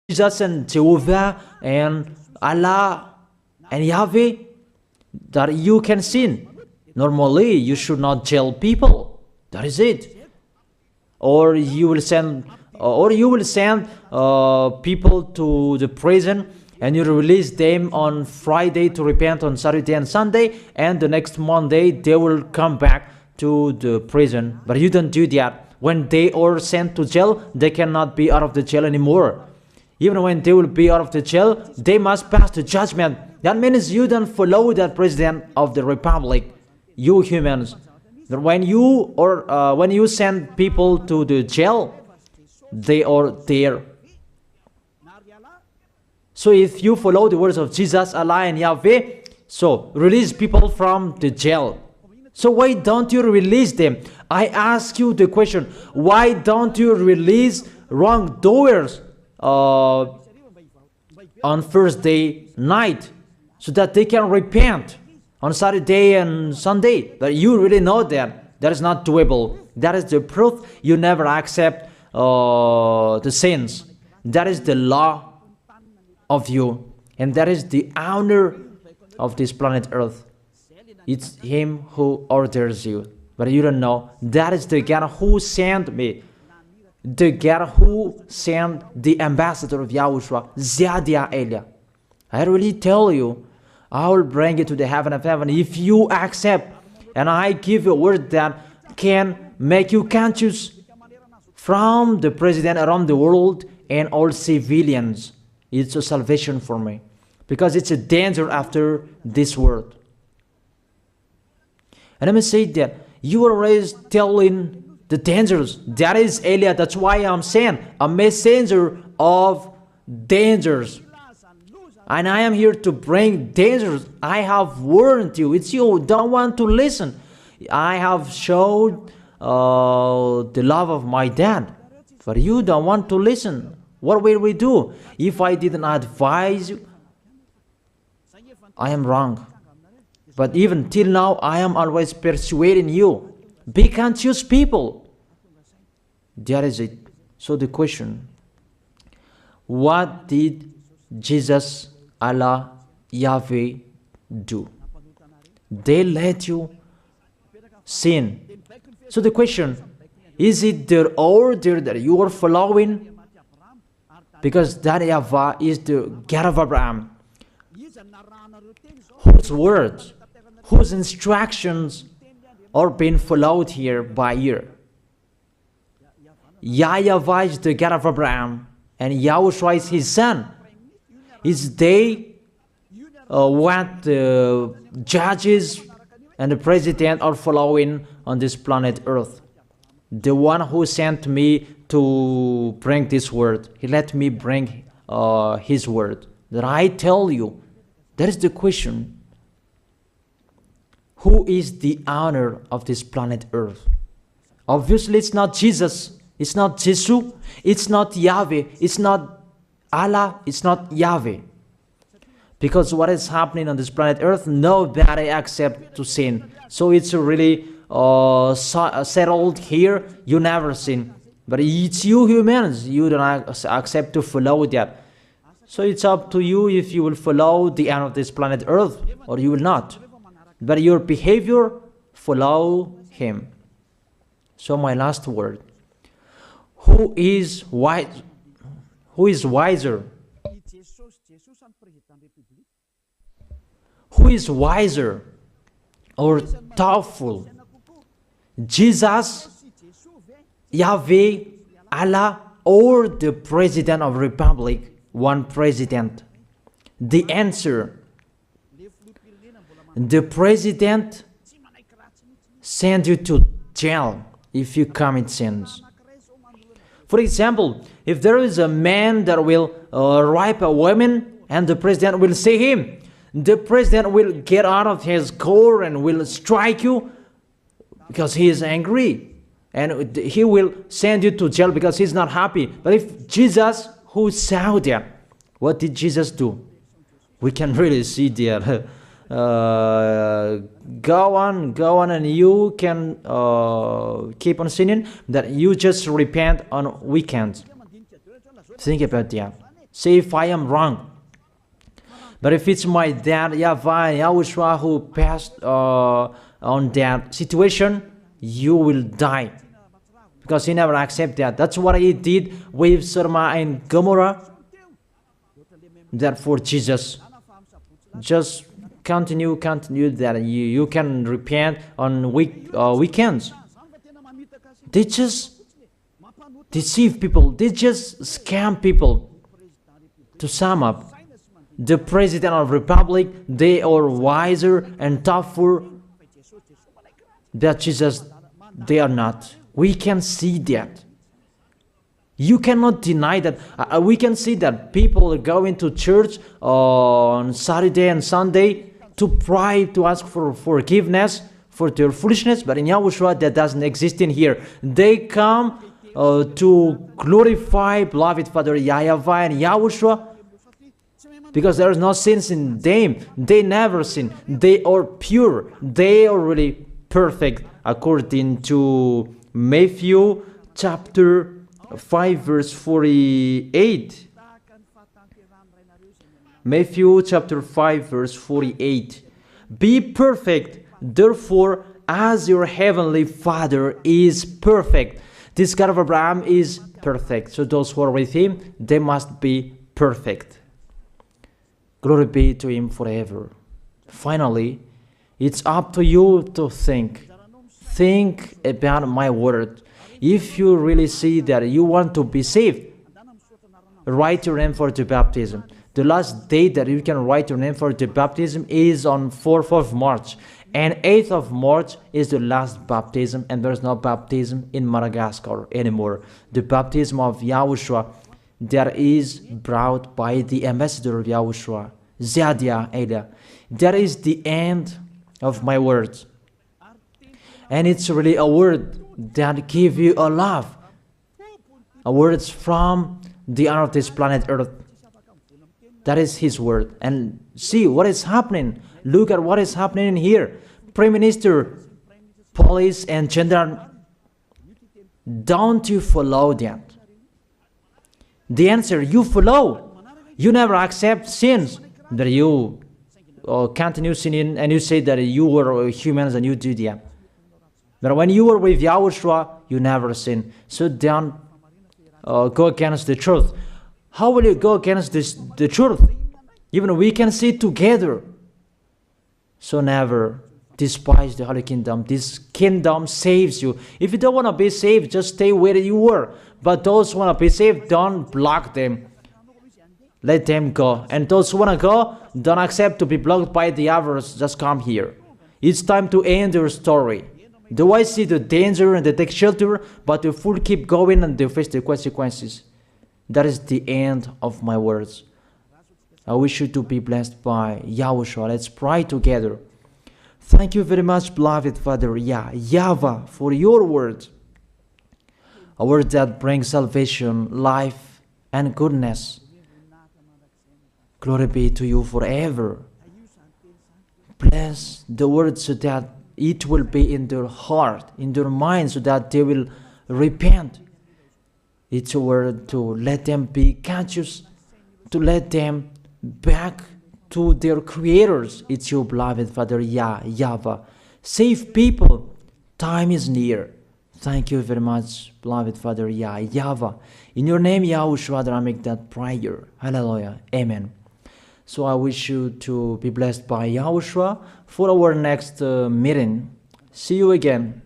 Jesus and Jehovah and Allah and Yahweh that you can sin. Normally, you should not jail people. That is it. Or you will send, people to the prison, and you release them on Friday to repent on Saturday and Sunday, and the next Monday they will come back to the prison. But you don't do that. When they are sent to jail, they cannot be out of the jail anymore. Even when they will be out of the jail, they must pass the judgment. That means you don't follow that president of the republic, you humans. When you send people to the jail, they are there. So if you follow the words of Jesus, Allah and Yahweh, so release people from the jail. So why don't you release them? I ask you the question, why don't you release wrongdoers on Thursday night so that they can repent on Saturday and Sunday? But you really know that is not doable. That is the proof you never accept the sins. That is the law of you, and that is the owner of this planet Earth. It's him who orders you, but you don't know. That is the God who sent me, the God who sent the ambassador of Yahushua, Zadia Elia. I really tell you, I will bring you to the heaven of heaven if you accept, and I give you a word that can make you conscious from the president around the world and all civilians. It's a salvation for me, because it's a danger after this world. And let me say that you are always telling the dangers. That is Elia. That's why I'm saying a messenger of dangers. And I am here to bring dangers. I have warned you. It's you who don't want to listen. I have showed the love of my dad, but you don't want to listen. What will we do? If I didn't advise you, I am wrong. But even till now, I am always persuading you. Be conscious, people. That is it. So the question, what did Jesus, Allah, Yahweh do? They let you sin. So the question, is it their order that you are following? Because that YAHVAH is the God of Abraham, whose words, whose instructions are being followed here by year. YAHVAH is the God of Abraham, and Yahushua is his son. Is they what the judges and the president are following on this planet Earth. The one who sent me to bring this word, he let me bring his word. That I tell you, that is the question. Who is the owner of this planet Earth? Obviously, it's not Jesus. It's not Jesus. It's not Yahweh. It's not Allah. It's not Yahweh. Because what is happening on this planet Earth, nobody accepts to sin. So it's really settled here. You never sin. But it's you humans. You don't accept to follow that. So it's up to you if you will follow the end of this planet Earth or you will not. But your behavior, follow him. So my last word. Who is wise? Who is wiser? Who is wiser or thoughtful? Jesus, Yahweh, Allah, or the President of the Republic? One president. The answer, the president sends you to jail if you commit sins. For example, if there is a man that will rape a woman and the president will see him, the president will get out of his car and will strike you because he is angry. And he will send you to jail because he's not happy. But if Jesus, who saw that, what did Jesus do? We can really see that. Go on, and you can keep on sinning, that you just repent on weekends. Think about that. Say if I am wrong. But if it's my dad, YAHVAH, YAHOSHUAH, who passed on that situation, you will die. Because he never accepted that. That's what he did with Sodom and Gomorrah. Therefore, Jesus, just continue that you can repent on weekends. They just deceive people. They just scam people. To sum up, the President of the Republic, they are wiser and tougher than Jesus. They are not. We can see that. You cannot deny that. We can see that people are going to church on Saturday and Sunday to pray, to ask for forgiveness for their foolishness. But in YAHOSHUAH, that doesn't exist in here. They come to glorify beloved Father YAHVAH and YAHOSHUAH because there is no sins in them. They never sin. They are pure. They are really perfect according to Matthew chapter 5 verse 48. Matthew chapter 5 verse 48. Be perfect, therefore, as your heavenly Father is perfect. This God of Abraham is perfect. So those who are with him, they must be perfect. Glory be to him forever. Finally, it's up to you to think. Think about my word. If you really see that you want to be saved, write your name for the baptism. The last date that you can write your name for the baptism is on 4th of March. And 8th of March is the last baptism, and there's no baptism in Madagascar anymore. The baptism of YAHOSHUAH that is brought by the ambassador of YAHOSHUAH, Zadia Elia. That is the end of my words. And it's really a word that gives you a love. A word from the honor of this planet Earth. That is his word. And see what is happening. Look at what is happening in here. Prime Minister, police and gendarme, don't you follow that? The answer, you follow. You never accept sins. That you continue sinning and you say that you were humans and you do that. But when you were with YAHOSHUAH, you never sin. So don't go against the truth. How will you go against the truth? Even we can see together. So never despise the Holy Kingdom. This kingdom saves you. If you don't want to be saved, just stay where you were. But those who want to be saved, don't block them. Let them go. And those who want to go, don't accept to be blocked by the others. Just come here. It's time to end your story. Though I see the danger and they take shelter, but the fool keep going and they face the consequences. That is the end of my words. I wish you to be blessed by YAHOSHUAH. Let's pray together. Thank you very much, beloved Father YAHVAH, for your word. A word that brings salvation, life, and goodness. Glory be to you forever. Bless the word so that it will be in their heart, in their mind, so that they will repent. It's a word to let them be conscious, to let them back to their creators. It's your beloved Father YAHVAH. Save people. Time is near. Thank you very much, beloved Father YAHVAH. In your name, YAHOSHUAH, I make that prayer. Hallelujah. Amen. So I wish you to be blessed by YAHOSHUAH for our next meeting. See you again.